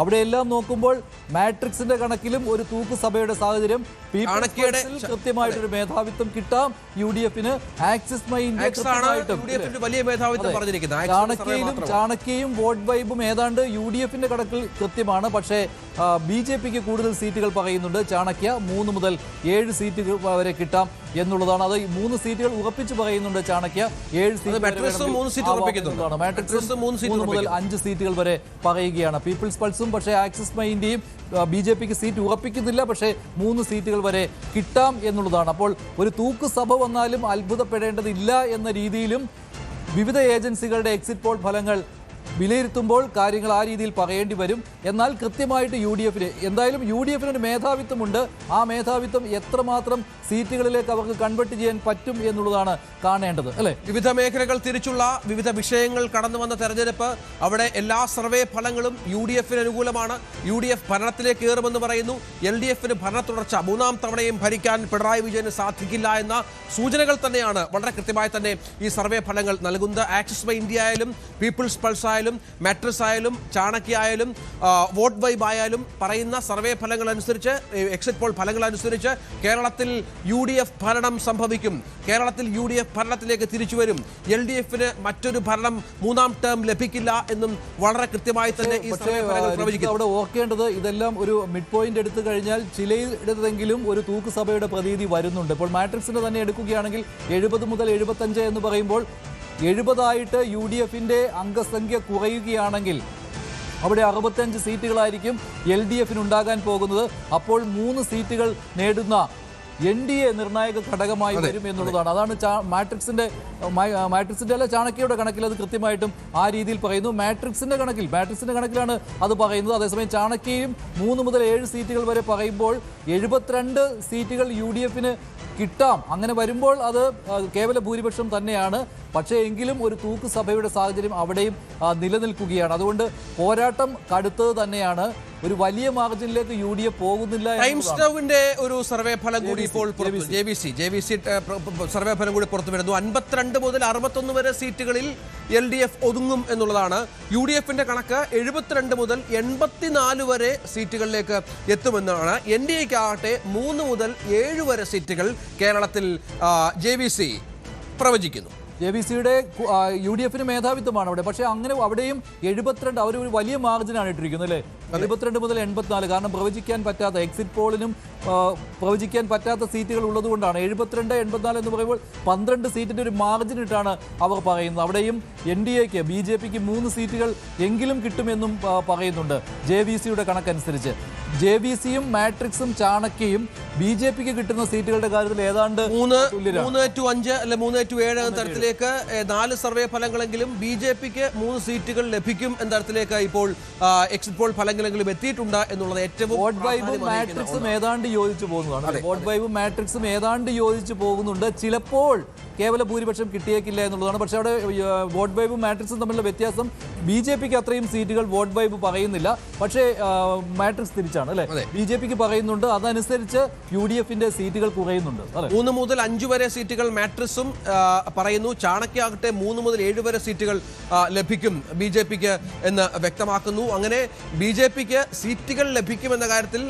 അവിടെയെല്ലാം നോക്കുമ്പോൾ മാട്രിക്സിന്റെ കണക്കിലും ഒരു തൂക്കുസഭയുടെ സാഹചര്യം കൃത്യമായിട്ടൊരു മേധാവിത്വം കിട്ടാം UDF-ന്. ആക്സിസ് മൈ ഇന്ത്യ ചാണക്യയും വോട്ട് വൈബും ഏതാണ്ട് UDF-ന്റെ കണക്കിൽ കൃത്യമാണ്. പക്ഷേ BJP-ക്ക് കൂടുതൽ സീറ്റുകൾ പറയുന്നുണ്ട്. ചാണക്യ 3 മുതൽ 7 സീറ്റുകൾ വരെ കിട്ടാം എന്നുള്ളതാണ്. അത് 3 സീറ്റുകൾ ഉറപ്പിച്ച് പറയുന്നുണ്ട്. ചാണക്യ 7 സീറ്റുകൾ മാട്രിക്സ് 3 മുതൽ 5 സീറ്റുകൾ വരെ പറയുകയാണ്. പീപ്പിൾസ് പൾസും പക്ഷേ ആക്സിസ് മൈ ഇന്ത്യയും BJP-ക്ക് സീറ്റ് ഉറപ്പിക്കുന്നില്ല. പക്ഷേ 3 സീറ്റുകൾ വരെ കിട്ടാം എന്നുള്ളതാണ്. അപ്പോൾ ഒരു തൂക്കുസഭ വന്നാലും അത്ഭുതപ്പെടേണ്ടതില്ല എന്ന രീതിയിലും വിവിധ ഏജൻസികളുടെ എക്സിറ്റ് പോൾ ഫലങ്ങൾ വിലയിരുത്തുമ്പോൾ കാര്യങ്ങൾ ആ രീതിയിൽ പറയേണ്ടി വരും. എന്നാൽ കൃത്യമായിട്ട് UDF-ന് എന്തായാലും UDF-ന് ഒരു മേധാവിത്വമുണ്ട്. ആ മേധാവിത്വം എത്രമാത്രം സീറ്റുകളിലേക്ക് അവർക്ക് കൺവെർട്ട് ചെയ്യാൻ പറ്റും എന്നുള്ളതാണ് കാണേണ്ടത്, അല്ലേ? വിവിധ മേഖലകൾ തിരിച്ചുള്ള വിവിധ വിഷയങ്ങൾ കടന്നു വന്ന തെരഞ്ഞെടുപ്പ്, അവിടെ എല്ലാ സർവേ ഫലങ്ങളും UDF-ന് അനുകൂലമാണ്. UDF ഭരണത്തിലേക്ക് കയറുമെന്ന് പറയുന്നു. LDF-ന് ഭരണ തുടർച്ച 3ാം തവണയും ഭരിക്കാൻ പിണറായി വിജയന് സാധിക്കില്ല എന്ന സൂചനകൾ തന്നെയാണ് വളരെ കൃത്യമായി തന്നെ ഈ സർവേ ഫലങ്ങൾ നൽകുന്നത്. ആക്സിസ് മൈ ഇന്ത്യ ആയാലും പീപ്പിൾസ് പൾസ് ആയാലും മാട്രിക്സ് ആയാലും ചാണക്യ ആയാലും വോട്ട് വൈബ് ആയാലും പറയുന്ന സർവേ ഫലങ്ങൾ അനുസരിച്ച്, എക്സിറ്റ് പോൾ ഫലങ്ങൾ അനുസരിച്ച് കേരളത്തിൽ UDF ഭരണം സംഭവിക്കും. കേരളത്തിൽ UDF ഭരണത്തിലേക്ക് തിരിച്ചു വരും. LDF-ന് മറ്റൊരു ഭരണം 3ാം ടേം ലഭിക്കില്ല എന്നും വളരെ കൃത്യമായി തന്നെ ഈ സർവേ ഫലങ്ങൾ പ്രവചിക്കുന്നു. അവിടെ ഓർക്കേണ്ടത് ഇതെല്ലാം ഒരു മിഡ് പോയിന്റ് എടുത്തു കഴിഞ്ഞാൽ ചിലയിടത്തെങ്കിലും ഒരു തൂക്കുസഭയുടെ പ്രതീതി വരുന്നുണ്ട്. ഇപ്പോൾ മാട്രിക്സിന്റെ തന്നെ എടുക്കുകയാണെങ്കിൽ 70 മുതൽ 75 എന്ന് പറയുമ്പോൾ 70 UDF-ന്റെ അംഗസംഖ്യ കുറയുകയാണെങ്കിൽ അവിടെ 65 സീറ്റുകളായിരിക്കും LDF-ന് ഉണ്ടാകാൻ പോകുന്നത്. അപ്പോൾ 3 സീറ്റുകൾ നേടുന്ന NDA നിർണായക ഘടകമായി വരും എന്നുള്ളതാണ്. അതാണ് മാട്രിക്സിന്റെ അല്ല ചാണക്യയുടെ കണക്കിൽ അത് കൃത്യമായിട്ടും ആ രീതിയിൽ പറയുന്നു. മാട്രിക്സിന്റെ കണക്കിലാണ് അത് പറയുന്നത്. അതേസമയം ചാണക്യയും 3 മുതൽ 7 സീറ്റുകൾ വരെ പറയുമ്പോൾ 72 സീറ്റുകൾ UDF-ന് കിട്ടാം. അങ്ങനെ വരുമ്പോൾ അത് കേവല ഭൂരിപക്ഷം തന്നെയാണ്. പക്ഷേ എങ്കിലും ഒരു തൂക്കുസഭയുടെ സാഹചര്യം അവിടെയും നിലനിൽക്കുകയാണ്. അതുകൊണ്ട് പോരാട്ടം കടുത്തത് തന്നെയാണ്. ഒരു വലിയ മാർജിനിലേക്ക് UDF പോകുന്നില്ല. ടൈംസ് നൗവിന്റെ ഒരു സർവേ ഫലം കൂടി ഇപ്പോൾ JVC സർവേ ഫലം കൂടി പുറത്തു വരുന്നു. 52 മുതൽ 61 വരെ സീറ്റുകളിൽ LDF ഒതുങ്ങും എന്നുള്ളതാണ്. UDF-ന്റെ കണക്ക് 72 മുതൽ 84 വരെ സീറ്റുകളിലേക്ക് എത്തുമെന്നാണ്. NDA-ക്ക് ആകട്ടെ 3 മുതൽ 7 വരെ സീറ്റുകൾ കേരളത്തിൽ JVC പ്രവചിക്കുന്നു. JVC-യുടെ UDF-ന് മേധാവിത്വമാണ് അവിടെ. പക്ഷേ അങ്ങനെ അവിടെയും 72 അവർ ഒരു വലിയ മാർജിനാണ് ഇട്ടിരിക്കുന്നത്, അല്ലേ? 72 മുതൽ 84. കാരണം പ്രവചിക്കാൻ പറ്റാത്ത, എക്സിറ്റ് പോളിനും പ്രവചിക്കാൻ പറ്റാത്ത സീറ്റുകൾ ഉള്ളതുകൊണ്ടാണ്. 72, 84 എന്ന് പറയുമ്പോൾ 12 സീറ്റിന്റെ ഒരു മാർജിൻ ഇട്ടാണ് അവർ പറയുന്നത്. അവിടെയും NDA-ക്ക് BJP-ക്ക് 3 സീറ്റുകൾ എങ്കിലും കിട്ടുമെന്നും പറയുന്നുണ്ട് JVC-യുടെ കണക്കനുസരിച്ച്. JVC-യും മാട്രിക്സും ചാണക്യയും BJP-ക്ക് കിട്ടുന്ന സീറ്റുകളുടെ കാര്യത്തിൽ ഏതാണ്ട് 3-5 അല്ലെ 3-7 എന്ന തരത്തിലേക്ക് 4 സർവേ ഫലങ്ങളെങ്കിലും BJP-ക്ക് 3 സീറ്റുകൾ ലഭിക്കും എന്ന തരത്തിലേക്ക് ഇപ്പോൾ എക്സിറ്റ് പോൾ ഫലങ്ങളെങ്കിലും എത്തിയിട്ടുണ്ട് എന്നുള്ളത് ഏറ്റവും വോട്ട് വൈബും മാട്രിക്സും ഏതാണ്ട് യോജിച്ചു പോകുന്നതാണ്. വോട്ട് വൈബും മാട്രിക്സും ഏതാണ്ട് യോജിച്ചു പോകുന്നുണ്ട്. ചിലപ്പോൾ കേവല ഭൂരിപക്ഷം കിട്ടിയേക്കില്ല എന്നുള്ളതാണ്. പക്ഷേ അവിടെ വോട്ട് വൈബും മാട്രിക്സും തമ്മിലുള്ള വ്യത്യാസം, BJP-ക്ക് അത്രയും സീറ്റുകൾ വോട്ട് വൈബ് പറയുന്നില്ല. പക്ഷേ മാട്രിക്സ് തിരിച്ചാണ്, അല്ലെ? BJP-ക്ക് പറയുന്നുണ്ട്. അതനുസരിച്ച് UDF-ന്റെ സീറ്റുകൾ കുറയുന്നുണ്ട്. 3 മുതൽ 5 വരെ സീറ്റുകൾ മാട്രിക്സും പറയുന്നു. ചാണക്യ ആകട്ടെ 3 മുതൽ 7 വരെ സീറ്റുകൾ ലഭിക്കും BJP-ക്ക് എന്ന് വ്യക്തമാക്കുന്നു. അങ്ങനെ BJP-ക്ക് സീറ്റുകൾ ലഭിക്കുമെന്ന കാര്യത്തിൽ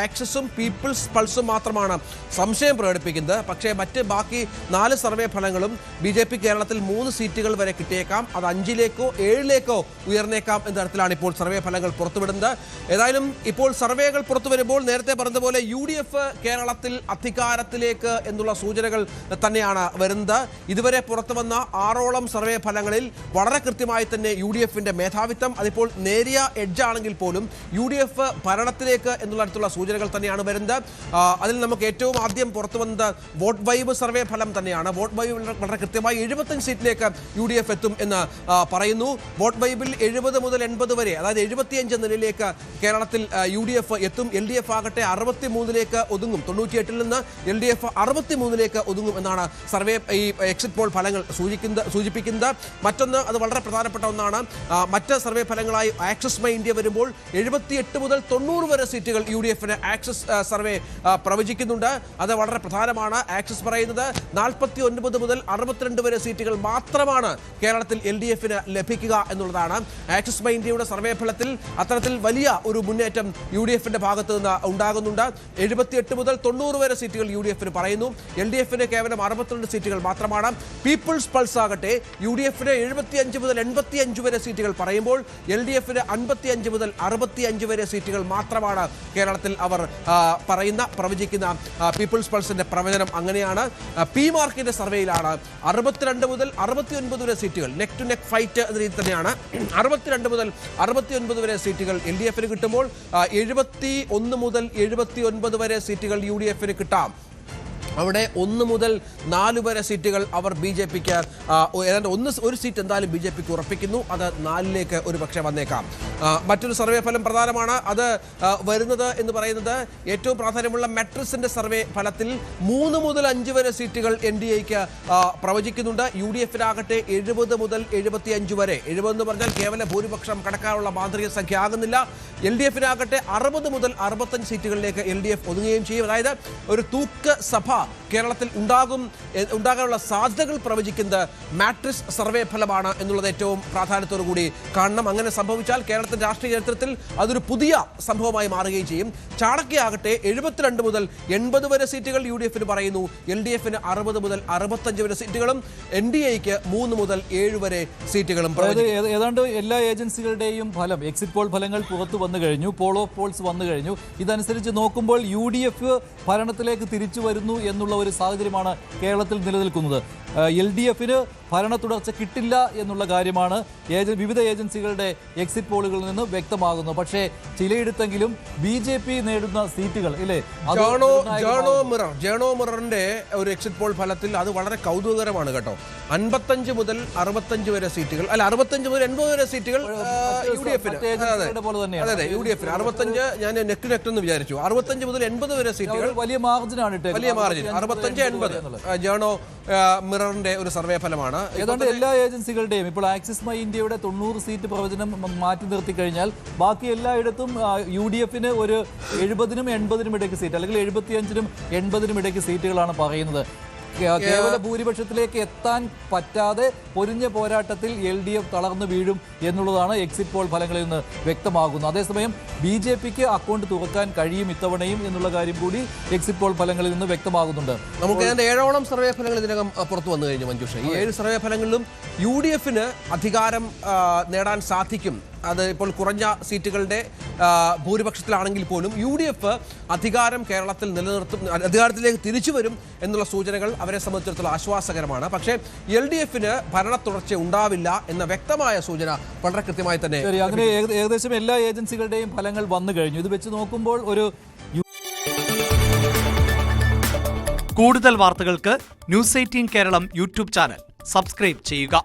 ആക്സിസും പീപ്പിൾസ് പൾസും മാത്രമാണ് സംശയം പ്രകടിപ്പിക്കുന്നത്. പക്ഷേ മറ്റ് ബാക്കി 4 സർവേ ഫലങ്ങളും BJP കേരളത്തിൽ 3 സീറ്റുകൾ വരെ കിട്ടിയേക്കാം. അത് 5-ലേക്കോ 7-ലേക്കോ ഉയർന്നേക്കാം എന്ന തരത്തിലാണ് ഇപ്പോൾ സർവേ ഫലങ്ങൾ പുറത്തുവിടുന്നത്. ഏതായാലും ഇപ്പോൾ സർവേകൾ പുറത്തു വരുമ്പോൾ നേരത്തെ പറഞ്ഞതുപോലെ UDF കേരളത്തിൽ അധികാരത്തിലേക്ക് എന്നുള്ള സൂചനകൾ തന്നെയാണ് വരുന്നത്. ഇതുവരെ പുറത്തു വന്ന 6ഓളം സർവേ ഫലങ്ങളിൽ വളരെ കൃത്യമായി തന്നെ UDF-ന്റെ മേധാവിത്വം, അതിപ്പോൾ നേരിയ എഡ്ജാണെങ്കിൽ പോലും UDF ഭരണത്തിലേക്ക് എന്നുള്ള സൂചനകൾ തന്നെയാണ് വരുന്നത്. അതിൽ നമുക്ക് ഏറ്റവും ആദ്യം പുറത്തു വന്നത് വോട്ട് വൈബ് സർവേ ഫലം തന്നെയാണ്. വോട്ട് വൈബ് വളരെ കൃത്യമായി 75 സീറ്റിലേക്ക് UDF എത്തും എന്ന് പറയുന്നു. വോട്ട് വൈബിൽ 70 മുതൽ 80 വരെ, അതായത് 75 നിലയിലേക്ക് കേരളത്തിൽ UDF എത്തും. LDF ആകട്ടെ 63-ലേക്ക് ഒതുങ്ങും. 98-ൽ നിന്ന് LDF 63-ലേക്ക് ഒതുങ്ങും എന്നാണ് സർവേ ഈ എക്സിറ്റ് പോൾ ഫലങ്ങൾ സൂചിപ്പിക്കുന്നത്. മറ്റൊന്ന്, അത് വളരെ പ്രധാനപ്പെട്ട ഒന്നാണ്, മറ്റ് സർവേ ഫലങ്ങളായി ആക്സിസ് മൈ ഇന്ത്യ വരുമ്പോൾ 78 മുതൽ 90 വരെ സീറ്റുകൾ UDF-ന് ആക്സിസ് സർവേ പ്രവചിക്കുന്നുണ്ട്. അത് വളരെ പ്രധാനമാണ്. ആക്സിസ് പറയുന്നത് 49 49 മുതൽ 62 വരെ സീറ്റുകൾ മാത്രമാണ് കേരളത്തിൽ LDF-ന് ലഭിക്കുക എന്നുള്ളതാണ്. ആക്സിസ് ബാങ്ക് ഇന്ത്യയുടെ സർവേ ഫലത്തിൽ അത്തരത്തിൽ വലിയ ഒരു മുന്നേറ്റം UDF-ന്റെ ഭാഗത്ത് നിന്ന് ഉണ്ടാകുന്നുണ്ട്. 78 മുതൽ 90 വരെ സീറ്റുകൾ UDF-ന് പറയുന്നു. LDF-ന് കേവലം 62 സീറ്റുകൾ മാത്രമാണ്. പീപ്പിൾസ് പൾസ് ആകട്ടെ UDF-ന് 75 മുതൽ 85 വരെ സീറ്റുകൾ പറയുമ്പോൾ LDF-ന് 55 മുതൽ 65 വരെ സീറ്റുകൾ മാത്രമാണ് കേരളത്തിൽ അവർ പ്രവചിക്കുന്ന പീപ്പിൾസ് പൾസിന്റെ പ്രവചനം അങ്ങനെയാണ്. പി മാർക്കിന്റെ സർവേയിലാണ് 62 മുതൽ 69 വരെ സീറ്റുകൾ നെക്ക് ടു നെക്ക് ഫൈറ്റ് എന്ന രീതി തന്നെയാണ്. 62 മുതൽ 69 വരെ സീറ്റുകൾ LDF-ന് കിട്ടുമ്പോൾ 71 മുതൽ 79 വരെ സീറ്റുകൾ UDF-ന് കിട്ടാം. അവിടെ 1 മുതൽ 4 വരെ സീറ്റുകൾ അവർ BJP-ക്ക് ഏതാണ്ട് ഒരു സീറ്റ് എന്തായാലും BJP-ക്ക് ഉറപ്പിക്കുന്നു. അത് 4ലേക്ക് ഒരു പക്ഷേ വന്നേക്കാം. മറ്റൊരു സർവേ ഫലം പ്രധാനമാണ്. അത് വരുന്നത് എന്ന് പറയുന്നത് ഏറ്റവും പ്രാധാന്യമുള്ള മെട്രിക്സിന്റെ സർവേ ഫലത്തിൽ 3 മുതൽ 5 വരെ സീറ്റുകൾ NDA-ക്ക് പ്രവചിക്കുന്നുണ്ട്. UDF-നാകട്ടെ 70 മുതൽ 75 വരെ. 70 എന്ന് പറഞ്ഞാൽ കേവല ഭൂരിപക്ഷം കടക്കാനുള്ള മാന്ത്രിക സംഖ്യ ആകുന്നില്ല. LDF-നാകട്ടെ 60 മുതൽ 65 സീറ്റുകളിലേക്ക് LDF ഒതുങ്ങുകയും ചെയ്യും. അതായത് ഒരു തൂക്ക് സഭ കേരളത്തിൽ ഉണ്ടാകാനുള്ള സാധ്യതകൾ പ്രവചിക്കുന്നത് മാട്രിക്സ് സർവേ ഫലമാണ് എന്നുള്ളത് ഏറ്റവും പ്രാധാന്യത്തോടു കൂടി കാണണം. അങ്ങനെ സംഭവിച്ചാൽ കേരളത്തിന്റെ രാഷ്ട്രീയ ചരിത്രത്തിൽ അതൊരു പുതിയ സംഭവമായി മാറുകയും ചെയ്യും. ചാണക്യയാകട്ടെ 72 മുതൽ 80 വരെ സീറ്റുകൾ UDF-ന് പറയുന്നു. LDF-ന് 60 മുതൽ 65 വരെ സീറ്റുകളും NDA-ക്ക് 3 മുതൽ 7 വരെ സീറ്റുകളും. ഏതാണ്ട് എല്ലാ ഏജൻസികളുടെയും ഫലം എക്സിറ്റ് പോൾ ഫലങ്ങൾ പുറത്തു വന്നു കഴിഞ്ഞു. പോൾ ഓഫ് പോൾസ് വന്നു കഴിഞ്ഞു. ഇതനുസരിച്ച് നോക്കുമ്പോൾ UDF ഭരണത്തിലേക്ക് തിരിച്ചു വരുന്നു എന്നുള്ള ഒരു സാഹചര്യമാണ് കേരളത്തിൽ നിലനിൽക്കുന്നത്. LDF-ന് ഭരണ തുടർച്ച കിട്ടില്ല എന്നുള്ള കാര്യമാണ് വിവിധ ഏജൻസികളുടെ എക്സിറ്റ് പോളുകളിൽ നിന്ന് വ്യക്തമാകുന്നു. പക്ഷേ ചിലയിടത്തെങ്കിലും BJP നേടുന്ന സീറ്റുകൾ ഇല്ലേ, ജേണോ മിററിന്റെ ഒരു എക്സിറ്റ് പോൾ ഫലത്തിൽ അത് വളരെ കൗതുകകരമാണ് കേട്ടോ. 55 മുതൽ 65 വരെ സീറ്റുകൾ, അല്ല 65 മുതൽ 80 വരെ സീറ്റുകൾ UDF-ന്. അതെ, UDF-ന് 65, ഞാൻ നെക്ക് എന്ന് വിചാരിച്ചു. 65 മുതൽ 80 വരെ സീറ്റുകൾ വലിയ മാർജിനാണ്, വലിയ മാർജിൻ 65-80. ജേണോ മിററിന്റെ ഒരു സർവേ ഫലമാണ്. ഏതാണ്ട് എല്ലാ ഏജൻസികളുടെയും ഇപ്പോൾ ആക്സിസ് ബാങ്ക് ഇന്ത്യയുടെ 90 സീറ്റ് പ്രവചനം മാറ്റി നിർത്തി കഴിഞ്ഞാൽ ബാക്കി എല്ലായിടത്തും UDF-ന് ഒരു 70-നും 80-നും ഇടയ്ക്ക് സീറ്റ്, അല്ലെങ്കിൽ 75-നും 80-നും ഇടയ്ക്ക് സീറ്റുകളാണ് പറയുന്നത്. കേവല ഭൂരിപക്ഷത്തിലേക്ക് എത്താൻ പറ്റാതെ പൊരിഞ്ഞ പോരാട്ടത്തിൽ LDF തളർന്നു വീഴും എന്നുള്ളതാണ് എക്സിറ്റ് പോൾ ഫലങ്ങളിൽ നിന്ന് വ്യക്തമാകുന്നത്. അതേസമയം BJP-ക്ക് അക്കൗണ്ട് തുറക്കാൻ കഴിയും ഇത്തവണയും എന്നുള്ള കാര്യം കൂടി എക്സിറ്റ് പോൾ ഫലങ്ങളിൽ നിന്ന് വ്യക്തമാകുന്നുണ്ട്. നമുക്ക് അതിന്റെ 7ഓളം സർവേ ഫലങ്ങൾ ഇതിനകം പുറത്തു വന്നു കഴിഞ്ഞു മഞ്ജുഷ. ഈ 7 സർവേ ഫലങ്ങളിലും UDF-ന് അധികാരം നേടാൻ സാധിക്കും. അത് ഇപ്പോൾ കുറഞ്ഞ സീറ്റുകളുടെ ഭൂരിപക്ഷത്തിലാണെങ്കിൽ പോലും UDF അധികാരം കേരളത്തിൽ നിലനിർത്തും, അധികാരത്തിലേക്ക് തിരിച്ചു വരും എന്നുള്ള സൂചനകൾ അവരെ സംബന്ധിച്ചിടത്തോളം ആശ്വാസകരമാണ്. പക്ഷേ LDF-ന് ഭരണ തുടർച്ച ഉണ്ടാവില്ല എന്ന വ്യക്തമായ സൂചന വളരെ കൃത്യമായി തന്നെ. അങ്ങനെ ഏകദേശം എല്ലാ ഏജൻസികളുടെയും ഫലങ്ങൾ വന്നു കഴിഞ്ഞു. ഇത് വെച്ച് നോക്കുമ്പോൾ ഒരു കൂടുതൽ വാർത്തകൾക്ക് News 18 Keralam YouTube channel subscribe ചെയ്യുക.